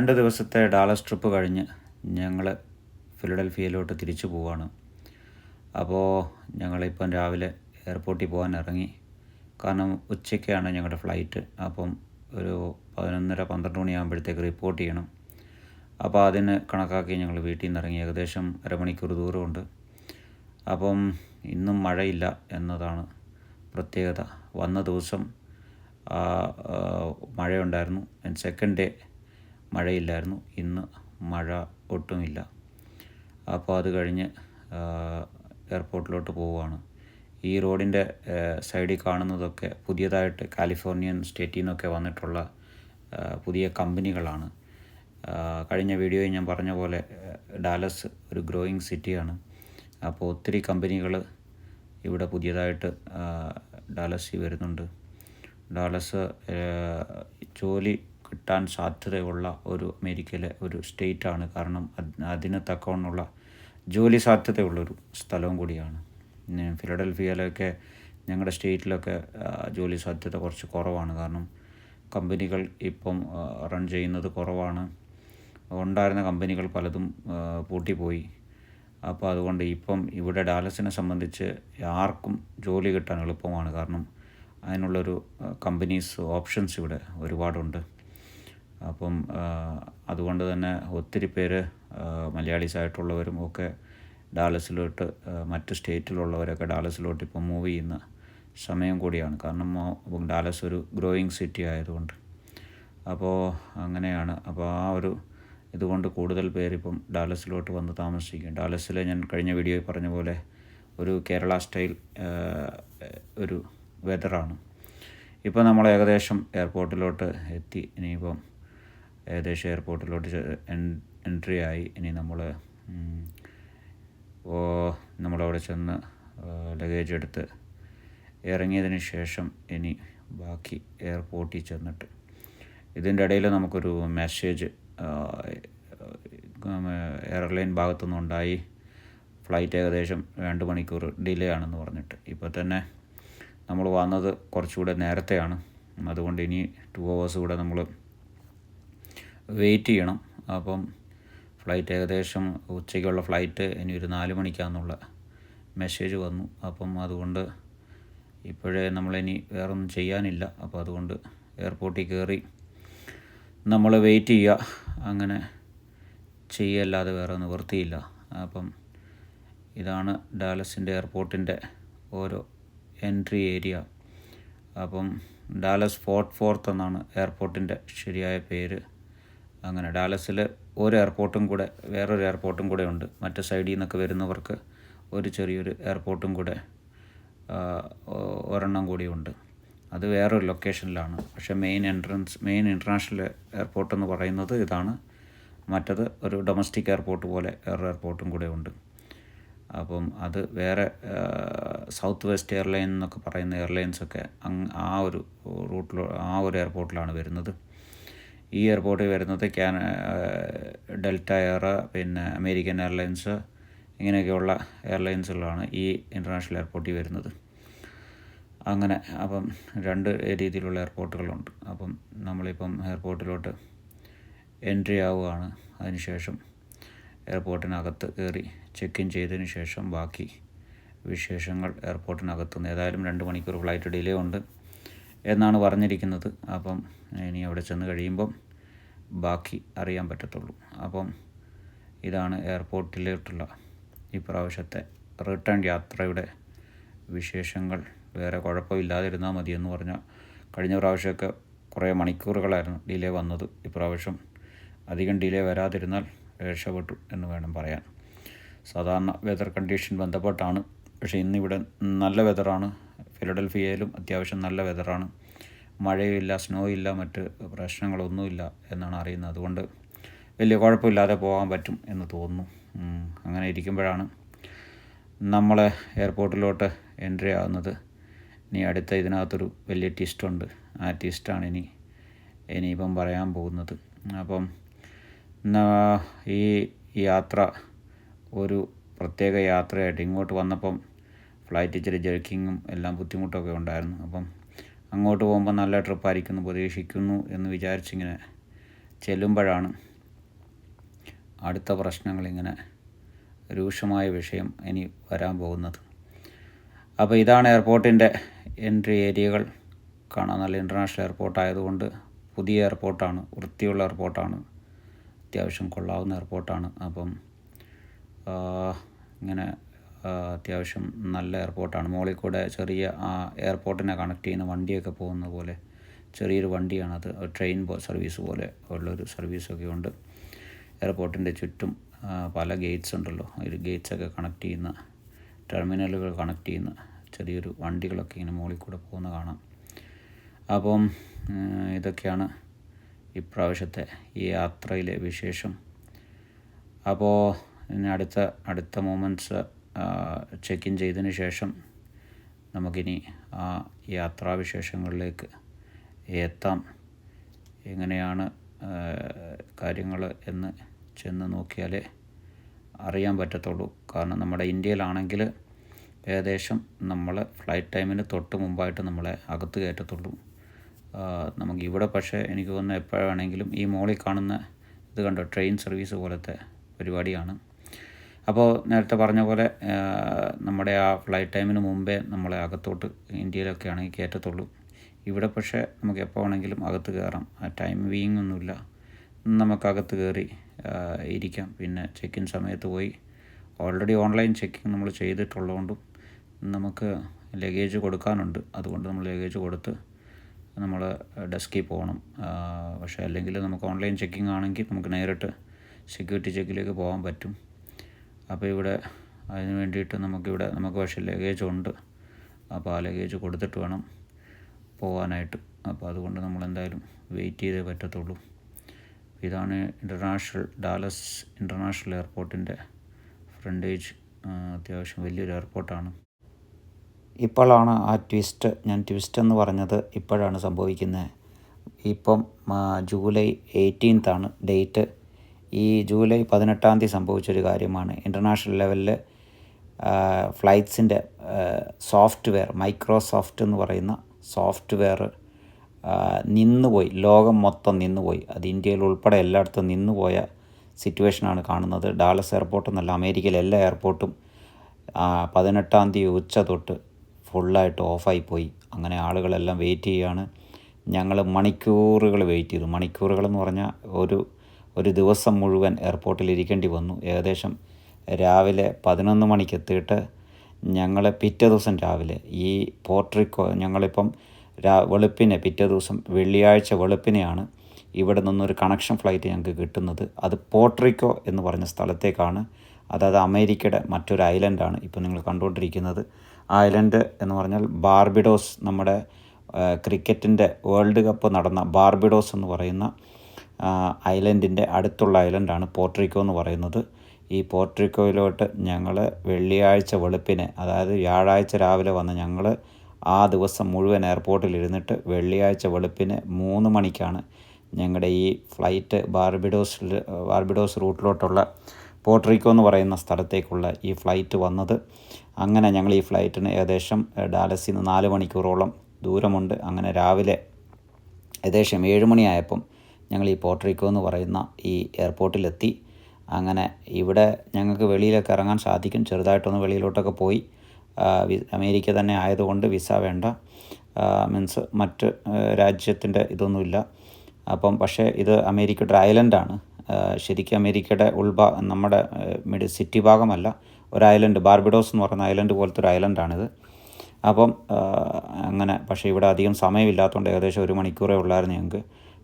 2 ദിവസത്തെ Dallas trip കഴിഞ്ഞ് ഞങ്ങൾ ഫിലഡൽഫിയയിലോട്ട് തിരിച്ചു പോവുകയാണ്. അപ്പോൾ ഞങ്ങളിപ്പം രാവിലെ എയർപോർട്ടിൽ പോകാൻ ഇറങ്ങി. കാരണം ഉച്ചയ്ക്കാണ് ഞങ്ങളുടെ ഫ്ലൈറ്റ്. അപ്പം ഒരു 11:30-12 മണിയാകുമ്പോഴത്തേക്ക് റിപ്പോർട്ട് ചെയ്യണം. അപ്പോൾ അതിന് കണക്കാക്കി ഞങ്ങൾ വീട്ടിൽ നിന്ന് ഇറങ്ങി. ഏകദേശം അരമണിക്കൂർ ദൂരമുണ്ട്. അപ്പം ഇന്നും മഴയില്ല എന്നതാണ് പ്രത്യേകത. വന്ന ദിവസം മഴയുണ്ടായിരുന്നു. സെക്കൻഡ് ഡേ മഴയില്ലായിരുന്നു. ഇന്ന് മഴ ഒട്ടുമില്ല. അപ്പോൾ അത് കഴിഞ്ഞ് എയർപോർട്ടിലോട്ട് പോവുകയാണ്. ഈ റോഡിൻ്റെ സൈഡിൽ കാണുന്നതൊക്കെ പുതിയതായിട്ട് കാലിഫോർണിയൻ സ്റ്റേറ്റിൽ നിന്നൊക്കെ വന്നിട്ടുള്ള പുതിയ കമ്പനികളാണ്. കഴിഞ്ഞ വീഡിയോയിൽ ഞാൻ പറഞ്ഞ പോലെ ഡാലസ് ഒരു ഗ്രോയിങ് സിറ്റിയാണ്. അപ്പോൾ ഒത്തിരി കമ്പനികൾ ഇവിടെ പുതിയതായിട്ട് ഡാലസിൽ വരുന്നുണ്ട്. ഡാലസ് ജോലി കിട്ടാൻ സാധ്യതയുള്ള ഒരു അമേരിക്കയിലെ ഒരു സ്റ്റേറ്റാണ്. കാരണം അതിന് തക്കവണ്ണമുള്ള ജോലി സാധ്യതയുള്ളൊരു സ്ഥലവും കൂടിയാണ്. ഫിലഡൽഫിയയിലൊക്കെ ഞങ്ങളുടെ സ്റ്റേറ്റിലൊക്കെ ജോലി സാധ്യത കുറച്ച് കുറവാണ്. കാരണം കമ്പനികൾ ഇപ്പം റൺ ചെയ്യുന്നത് കുറവാണ്. ഉണ്ടായിരുന്ന കമ്പനികൾ പലതും പൂട്ടിപ്പോയി. അപ്പോൾ അതുകൊണ്ട് ഇപ്പം ഇവിടെ ഡാലസിനെ സംബന്ധിച്ച് ആർക്കും ജോലി കിട്ടാൻ എളുപ്പമാണ്. കാരണം അതിനുള്ളൊരു കമ്പനീസ് ഓപ്ഷൻസ് ഇവിടെ ഒരുപാടുണ്ട്. അപ്പം അതുകൊണ്ട് തന്നെ ഒത്തിരി പേര് മലയാളീസ് ആയിട്ടുള്ളവരും ഒക്കെ ഡാലസിലോട്ട്, മറ്റ് സ്റ്റേറ്റിലുള്ളവരൊക്കെ ഡാലസിലോട്ട് ഇപ്പം മൂവ് ചെയ്യുന്ന സമയം കൂടിയാണ്. കാരണം ഡാലസ് ഒരു ഗ്രോയിങ് സിറ്റി ആയതുകൊണ്ട്. അപ്പോൾ അങ്ങനെയാണ്. അപ്പോൾ ആ ഒരു ഇതുകൊണ്ട് കൂടുതൽ പേരിപ്പം ഡാലസിലോട്ട് വന്ന് താമസിക്കും. ഡാലസിൽ ഞാൻ കഴിഞ്ഞ വീഡിയോയിൽ പറഞ്ഞ പോലെ ഒരു കേരള സ്റ്റൈൽ ഒരു വെതറാണ്. ഇപ്പോൾ നമ്മൾ ഏകദേശം എയർപോർട്ടിലോട്ട് എത്തി. ഇനിയിപ്പം ഏകദേശം എയർപോർട്ടിലോട്ട് എൻട്രി ആയി. ഇനി നമ്മളവിടെ ചെന്ന് ലഗേജ് എടുത്ത് ഇറങ്ങിയതിന് ശേഷം ഇനി ബാക്കി എയർപോർട്ടിൽ ചെന്നിട്ട് ഇതിൻ്റെ ഇടയിൽ നമുക്കൊരു മെസ്സേജ് എയർലൈൻ ഭാഗത്തുനിന്ന് ഉണ്ടായി. ഫ്ലൈറ്റ് ഏകദേശം 2 മണിക്കൂർ ഡിലേ ആണെന്ന് പറഞ്ഞിട്ട്. ഇപ്പോൾ തന്നെ നമ്മൾ വന്നത് കുറച്ചുകൂടെ നേരത്തെയാണ്. അതുകൊണ്ട് ഇനി 2 hours കൂടെ നമ്മൾ വെയിറ്റ് ചെയ്യണം. അപ്പം ഫ്ലൈറ്റ് ഏകദേശം ഉച്ചയ്ക്കുള്ള ഫ്ലൈറ്റ് ഇനി ഒരു 4 മണിക്കാണെന്നുള്ള മെസ്സേജ് വന്നു. അപ്പം അതുകൊണ്ട് ഇപ്പോഴേ നമ്മളിനി വേറൊന്നും ചെയ്യാനില്ല. അപ്പോൾ അതുകൊണ്ട് എയർപോർട്ടിൽ കയറി നമ്മൾ വെയിറ്റ് ചെയ്യുക. അങ്ങനെ ചെയ്യല്ലാതെ വേറെ നിവൃത്തിയില്ല. അപ്പം ഇതാണ് ഡാലസിൻ്റെ എയർപോർട്ടിൻ്റെ ഓരോ എൻട്രി ഏരിയ. അപ്പം ഡാലസ് ഫോർട്ട് ഫോർത്ത് എന്നാണ് എയർപോർട്ടിൻ്റെ ശരിയായ പേര്. അങ്ങനെ ഡാലസിൽ ഒരു എയർപോർട്ടും കൂടെ, വേറൊരു എയർപോർട്ടും കൂടെ ഉണ്ട്. മറ്റു സൈഡിൽ നിന്നൊക്കെ വരുന്നവർക്ക് ഒരു ചെറിയൊരു എയർപോർട്ടും കൂടെ ഒരെണ്ണം കൂടിയുണ്ട്. അത് വേറൊരു ലൊക്കേഷനിലാണ്. പക്ഷേ മെയിൻ ഇൻ്റർനാഷണൽ എയർപോർട്ട് എന്ന് പറയുന്നത് ഇതാണ്. മറ്റത് ഒരു ഡൊമസ്റ്റിക് എയർപോർട്ട് പോലെ വേറൊരു എയർപോർട്ടും കൂടെ ഉണ്ട്. അപ്പം അത് വേറെ സൗത്ത് വെസ്റ്റ് എയർലൈൻ എന്നൊക്കെ പറയുന്ന എയർലൈൻസൊക്കെ ആ ഒരു ആ ഒരു എയർപോർട്ടിലാണ് വരുന്നത്. ഈ എയർപോർട്ടിൽ വരുന്നത് ഡെൽറ്റ എയർ, പിന്നെ അമേരിക്കൻ എയർലൈൻസ്, ഇങ്ങനെയൊക്കെയുള്ള എയർലൈൻസുകളാണ് ഈ ഇൻ്റർനാഷണൽ എയർപോർട്ടിൽ വരുന്നത്. അങ്ങനെ അപ്പം 2 രീതിയിലുള്ള എയർപോർട്ടുകളുണ്ട്. അപ്പം നമ്മളിപ്പം എയർപോർട്ടിലോട്ട് എൻട്രി ആവുകയാണ്. അതിനുശേഷം എയർപോർട്ടിനകത്ത് കയറി ചെക്ക് ഇൻ ചെയ്തതിന് ശേഷം ബാക്കി വിശേഷങ്ങൾ എയർപോർട്ടിനകത്തുനിന്ന്. ഏതായാലും 2 മണിക്കൂർ ഫ്ലൈറ്റ് ഡിലേ ഉണ്ട് എന്നാണ് പറഞ്ഞിരിക്കുന്നത്. അപ്പം ഇനി അവിടെ ചെന്ന് കഴിയുമ്പം ബാക്കി അറിയാൻ പറ്റത്തുള്ളൂ. അപ്പം ഇതാണ് എയർപോർട്ടിലോട്ടുള്ള ഈ പ്രാവശ്യത്തെ റിട്ടേൺ യാത്രയുടെ വിശേഷങ്ങൾ. വേറെ കുഴപ്പമില്ലാതിരുന്നാൽ മതിയെന്ന് പറഞ്ഞാൽ കഴിഞ്ഞ പ്രാവശ്യമൊക്കെ കുറേ മണിക്കൂറുകളായിരുന്നു ഡിലേ വന്നത്. ഇപ്രാവശ്യം അധികം ഡിലേ വരാതിരുന്നാൽ രക്ഷപ്പെട്ടു എന്ന് വേണം പറയാൻ. സാധാരണ വെതർ കണ്ടീഷൻ ബന്ധപ്പെട്ടാണ്. പക്ഷേ ഇന്നിവിടെ നല്ല വെതറാണ്. ഫിലഡൽഫിയയിലും അത്യാവശ്യം നല്ല വെതറാണ്. മഴയില്ല, സ്നോ ഇല്ല, മറ്റ് പ്രശ്നങ്ങളൊന്നുമില്ല എന്നാണ് അറിയുന്നത്. അതുകൊണ്ട് വലിയ കുഴപ്പമില്ലാതെ പോകാൻ പറ്റും എന്ന് തോന്നുന്നു. അങ്ങനെ ഇരിക്കുമ്പോഴാണ് നമ്മൾ എയർപോർട്ടിലോട്ട് എൻട്രി ആകുന്നത്. ഇനി അടുത്ത ഇതിനകത്തൊരു വലിയ ട്വിസ്റ്റുണ്ട്. ആ ട്വിസ്റ്റാണ് ഇനിയിപ്പം പറയാൻ പോകുന്നത്. അപ്പം ഈ യാത്ര ഒരു പ്രത്യേക യാത്രയായിട്ട് ഇങ്ങോട്ട് വന്നപ്പം ഫ്ലൈറ്റ് ഇച്ചിരി ജർക്കിങ്ങും എല്ലാം ബുദ്ധിമുട്ടൊക്കെ ഉണ്ടായിരുന്നു. അപ്പം അങ്ങോട്ട് പോകുമ്പോൾ നല്ല ട്രിപ്പായിരിക്കുമെന്ന് പ്രതീക്ഷിക്കുന്നു എന്ന് വിചാരിച്ചിങ്ങനെ ചെല്ലുമ്പോഴാണ് അടുത്ത പ്രശ്നങ്ങളിങ്ങനെ രൂക്ഷമായ വിഷയം ഇനി വരാൻ പോകുന്നത്. അപ്പോൾ ഇതാണ് എയർപോർട്ടിൻ്റെ എൻട്രി ഏരിയകൾ. കാണാൻ നല്ല ഇൻ്റർനാഷണൽ എയർപോർട്ട് ആയതുകൊണ്ട് പുതിയ എയർപോർട്ടാണ്, വൃത്തിയുള്ള എയർപോർട്ടാണ്, അത്യാവശ്യം കൊള്ളാവുന്ന എയർപോർട്ടാണ്. അപ്പം ഇങ്ങനെ അത്യാവശ്യം നല്ല എയർപോർട്ടാണ്. മുകളിൽ കൂടെ ചെറിയ എയർപോർട്ടിനെ കണക്ട് ചെയ്യുന്ന വണ്ടിയൊക്കെ പോകുന്ന പോലെ ചെറിയൊരു വണ്ടിയാണത്. ട്രെയിൻ സർവീസ് പോലെ ഉള്ളൊരു സർവീസൊക്കെ ഉണ്ട്. എയർപോർട്ടിൻ്റെ ചുറ്റും പല ഗേറ്റ്സ് ഉണ്ടല്ലോ, ഒരു ഗേറ്റ്സൊക്കെ കണക്ട് ചെയ്യുന്ന, ടെർമിനലുകൾ കണക്ട് ചെയ്യുന്ന ചെറിയൊരു വണ്ടികളൊക്കെ ഇങ്ങനെ മുകളിൽ കൂടെ പോകുന്ന കാണാം. അപ്പം ഇതൊക്കെയാണ് ഇപ്രാവശ്യത്തെ ഈ യാത്രയിലെ വിശേഷം. അപ്പോൾ ഇനി അടുത്ത മൊമെൻറ്റ്സ് ചെക്ക് ഇൻ ചെയ്തതിന് ശേഷം നമുക്കിനി ആ യാത്രാവിശേഷങ്ങളിലേക്ക് എത്താം. എങ്ങനെയാണ് കാര്യങ്ങൾ എന്ന് ചെന്ന് നോക്കിയാലേ അറിയാൻ പറ്റത്തുള്ളൂ. കാരണം നമ്മുടെ ഇന്ത്യയിലാണെങ്കിൽ ഏകദേശം നമ്മൾ ഫ്ലൈറ്റ് ടൈമിന് തൊട്ട് മുമ്പായിട്ട് നമ്മളെ അകത്ത് കയറ്റത്തുള്ളൂ. നമുക്കിവിടെ പക്ഷേ എനിക്ക് തോന്നുന്നു എപ്പോഴാണെങ്കിലും ഈ മോളിൽ കാണുന്ന ഇത് കണ്ടോ, ട്രെയിൻ സർവീസ് പോലത്തെ പരിപാടിയാണ്. അപ്പോൾ നേരത്തെ പറഞ്ഞ പോലെ നമ്മുടെ ആ ഫ്ലൈറ്റ് ടൈമിന് മുമ്പേ നമ്മളെ അകത്തോട്ട് ഇന്ത്യയിലൊക്കെ ആണെങ്കിൽ കയറ്റത്തുള്ളൂ. ഇവിടെ പക്ഷേ നമുക്ക് എപ്പോൾ വേണമെങ്കിലും അകത്ത് കയറാം. ടൈമിങ് ഒന്നുമില്ല, നമുക്കകത്ത് കയറി ഇരിക്കാം. പിന്നെ ചെക്ക് ഇൻ സമയത്ത് പോയി ഓൾറെഡി ഓൺലൈൻ ചെക്കിങ് നമ്മൾ ചെയ്തിട്ടുള്ളതുകൊണ്ടും നമുക്ക് ലഗേജ് കൊടുക്കാനുണ്ട്. അതുകൊണ്ട് നമ്മൾ ലഗേജ് കൊടുത്ത് നമ്മൾ ഡെസ്കിൽ പോകണം. പക്ഷേ അല്ലെങ്കിൽ നമുക്ക് ഓൺലൈൻ ചെക്കിങ് ആണെങ്കിൽ നമുക്ക് നേരിട്ട് സെക്യൂരിറ്റി ചെക്കിലേക്ക് പോകാൻ പറ്റും. അപ്പോൾ ഇവിടെ അതിന് വേണ്ടിയിട്ട് നമുക്ക് പക്ഷേ ലഗേജ് ഉണ്ട്. അപ്പോൾ ആ ലഗേജ് കൊടുത്തിട്ട് വേണം പോകാനായിട്ട്. അപ്പോൾ അതുകൊണ്ട് നമ്മൾ എന്തായാലും വെയിറ്റ് ചെയ്തേ പറ്റത്തുള്ളൂ. ഇതാണ് ഡാലസ് ഇൻ്റർനാഷണൽ എയർപോർട്ടിൻ്റെ ഫ്രണ്ടേജ്. അത്യാവശ്യം വലിയൊരു എയർപോർട്ടാണ്. ഇപ്പോഴാണ് ആ ഞാൻ ട്വിസ്റ്റ് എന്ന് പറഞ്ഞത് ഇപ്പോഴാണ് സംഭവിക്കുന്നത്. ഇപ്പം ജൂലൈ 18 ഡേറ്റ്. ഈ ജൂലൈ 18 സംഭവിച്ചൊരു കാര്യമാണ്. ഇൻ്റർനാഷണൽ ലെവലിൽ ഫ്ലൈറ്റ്സിൻ്റെ സോഫ്റ്റ്വെയർ, മൈക്രോസോഫ്റ്റ് എന്ന് പറയുന്ന സോഫ്റ്റ്വെയർ നിന്നുപോയി. ലോകം മൊത്തം നിന്നുപോയി. അത് ഇന്ത്യയിൽ ഉൾപ്പെടെ എല്ലായിടത്തും നിന്നുപോയ സിറ്റുവേഷനാണ് കാണുന്നത്. ഡാലസ് എയർപോർട്ട് എന്നല്ല, അമേരിക്കയിലെ എല്ലാ എയർപോർട്ടും 18 ഉച്ച തൊട്ട് ഫുള്ളായിട്ട് ഓഫായിപ്പോയി. അങ്ങനെ ആളുകളെല്ലാം വെയിറ്റ് ചെയ്യുകയാണ്. ഞങ്ങൾ മണിക്കൂറുകൾ വെയിറ്റ് ചെയ്തു. മണിക്കൂറുകളെന്ന് പറഞ്ഞാൽ ഒരു ദിവസം മുഴുവൻ എയർപോർട്ടിൽ ഇരിക്കേണ്ടി വന്നു. ഏകദേശം രാവിലെ 11 മണിക്ക് എത്തിയിട്ട് ഞങ്ങൾ പിറ്റേ ദിവസം രാവിലെ ഈ പോർട്രിക്കോ, ഞങ്ങളിപ്പം വെളുപ്പിനെ പിറ്റേ ദിവസം വെള്ളിയാഴ്ച വെളുപ്പിനെയാണ് ഇവിടെ നിന്നൊരു കണക്ഷൻ ഫ്ലൈറ്റ് ഞങ്ങൾക്ക് കിട്ടുന്നത്. അത് പോർട്രിക്കോ എന്ന് പറഞ്ഞ സ്ഥലത്തേക്കാണ്. അതായത് അമേരിക്കയുടെ മറ്റൊരു ഐലൻഡാണ് ഇപ്പോൾ നിങ്ങൾ കണ്ടുകൊണ്ടിരിക്കുന്നത്. ആ ഐലൻഡ് എന്ന് പറഞ്ഞാൽ ബാർബിഡോസ്, നമ്മുടെ ക്രിക്കറ്റിൻ്റെ വേൾഡ് കപ്പ് നടന്ന ബാർബിഡോസ് എന്ന് പറയുന്ന ഐലൻഡിൻ്റെ അടുത്തുള്ള ഐലൻഡാണ് പോർട്രിക്കോ എന്ന് പറയുന്നത്. ഈ പോർട്രിക്കോയിലോട്ട് ഞങ്ങൾ വെള്ളിയാഴ്ച വെളുപ്പിനെ, അതായത് വ്യാഴാഴ്ച രാവിലെ വന്ന് ഞങ്ങൾ ആ ദിവസം മുഴുവൻ എയർപോർട്ടിൽ ഇരുന്നിട്ട് വെള്ളിയാഴ്ച വെളുപ്പിന് 3 മണിക്കാണ് ഞങ്ങളുടെ ഈ ഫ്ലൈറ്റ് ബാർബിഡോസ് റൂട്ടിലോട്ടുള്ള പോർട്രിക്കോ എന്ന് പറയുന്ന സ്ഥലത്തേക്കുള്ള ഈ ഫ്ലൈറ്റ് വന്നത്. അങ്ങനെ ഞങ്ങൾ ഈ ഫ്ലൈറ്റിന് ഏകദേശം ഡാലസിൽ നിന്ന് 4 മണിക്കൂറോളം ദൂരമുണ്ട്. അങ്ങനെ രാവിലെ ഏകദേശം 7 മണിയായപ്പം ഞങ്ങൾ ഈ പോർട്രിക്കോ എന്ന് പറയുന്ന ഈ എയർപോർട്ടിലെത്തി. അങ്ങനെ ഇവിടെ ഞങ്ങൾക്ക് വെളിയിലൊക്കെ ഇറങ്ങാൻ സാധിക്കും. ചെറുതായിട്ടൊന്ന് വെളിയിലോട്ടൊക്കെ പോയി. അമേരിക്ക തന്നെ ആയതുകൊണ്ട് വിസ വേണ്ട, മീൻസ് മറ്റ് രാജ്യത്തിൻ്റെ ഇതൊന്നുമില്ല. അപ്പം പക്ഷേ ഇത് അമേരിക്കയുടെ ഐലൻഡാണ്. ശരിക്കും അമേരിക്കയുടെ നമ്മുടെ സിറ്റി ഭാഗമല്ല, ഒരു ഐലൻഡ്, ബാർബിഡോസ് എന്ന് പറയുന്ന ഐലൻഡ് പോലത്തെ ഒരു ഐലൻഡാണിത്. അപ്പം അങ്ങനെ, പക്ഷേ ഇവിടെ അധികം സമയമില്ലാത്തതുകൊണ്ട് ഏകദേശം 1 മണിക്കൂറേ ഉള്ളായിരുന്നു ഞങ്ങൾക്ക്.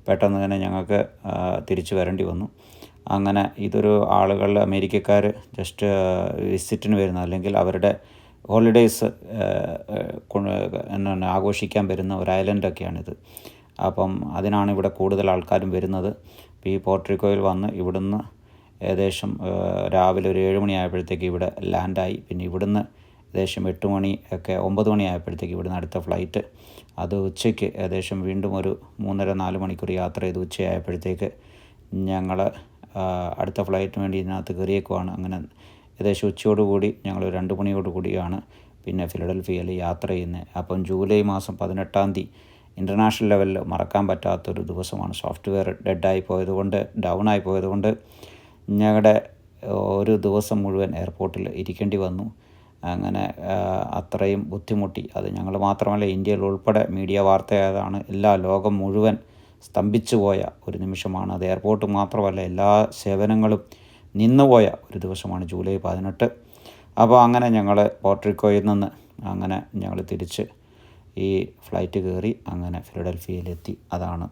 പെട്ടെന്ന് തന്നെ ഞങ്ങൾക്ക് തിരിച്ചു വരേണ്ടി വന്നു. അങ്ങനെ ഇതൊരു അമേരിക്കക്കാർ ജസ്റ്റ് വിസിറ്റിന് വരുന്ന, അല്ലെങ്കിൽ അവരുടെ ഹോളിഡേയ്സ് ആഘോഷിക്കാൻ വരുന്ന ഒരു ഐലൻഡൊക്കെയാണിത്. അപ്പം അതിനാണ് ഇവിടെ കൂടുതൽ ആൾക്കാരും വരുന്നത്. ഈ പോർട്രിക്കോയിൽ വന്ന് ഇവിടുന്ന് ഏകദേശം രാവിലെ ഒരു 7 മണിയായപ്പോഴത്തേക്ക് ഇവിടെ ലാൻഡായി. പിന്നെ ഇവിടുന്ന് ഏകദേശം 8 മണി ഒക്കെ 9 മണിയായപ്പോഴത്തേക്ക് ഇവിടുന്ന് അടുത്ത ഫ്ലൈറ്റ്, അത് ഉച്ചയ്ക്ക് ഏകദേശം വീണ്ടും ഒരു 3.5-4 മണിക്കൂർ യാത്ര ചെയ്ത് ഉച്ചയായപ്പോഴത്തേക്ക് ഞങ്ങൾ അടുത്ത ഫ്ലൈറ്റിന് വേണ്ടി ഇതിനകത്ത് കയറിയേക്കുവാണ്. അങ്ങനെ ഏകദേശം ഉച്ചയോടുകൂടി ഞങ്ങൾ 2 മണിയോടുകൂടിയാണ് പിന്നെ ഫിലഡൽഫിയയിൽ യാത്ര ചെയ്യുന്നത്. അപ്പം ജൂലൈ മാസം 18 ഇൻ്റർനാഷണൽ ലെവലിൽ മറക്കാൻ പറ്റാത്തൊരു ദിവസമാണ്. സോഫ്റ്റ്വെയർ ഡൗൺ ആയി പോയതുകൊണ്ട് ഞങ്ങളുടെ ഒരു ദിവസം മുഴുവൻ എയർപോർട്ടിൽ ഇരിക്കേണ്ടി വന്നു. അങ്ങനെ അത്രയും ബുദ്ധിമുട്ടി. അത് ഞങ്ങൾ മാത്രമല്ല, ഇന്ത്യയിൽ ഉൾപ്പെടെ മീഡിയ വാർത്തയായതാണ്. എല്ലാ ലോകം മുഴുവൻ സ്തംഭിച്ചു പോയ ഒരു നിമിഷമാണ് അത്. എയർപോർട്ട് മാത്രമല്ല, എല്ലാ സേവനങ്ങളും നിന്നുപോയ ഒരു ദിവസമാണ് ജൂലൈ 18. അപ്പോൾ അങ്ങനെ ഞങ്ങൾ പോർട്ടറിക്കോയിൽ നിന്ന് അങ്ങനെ ഞങ്ങൾ തിരിച്ച് ഈ ഫ്ലൈറ്റ് കയറി അങ്ങനെ ഫിലഡൽഫിയയിലെത്തി. അതാണ്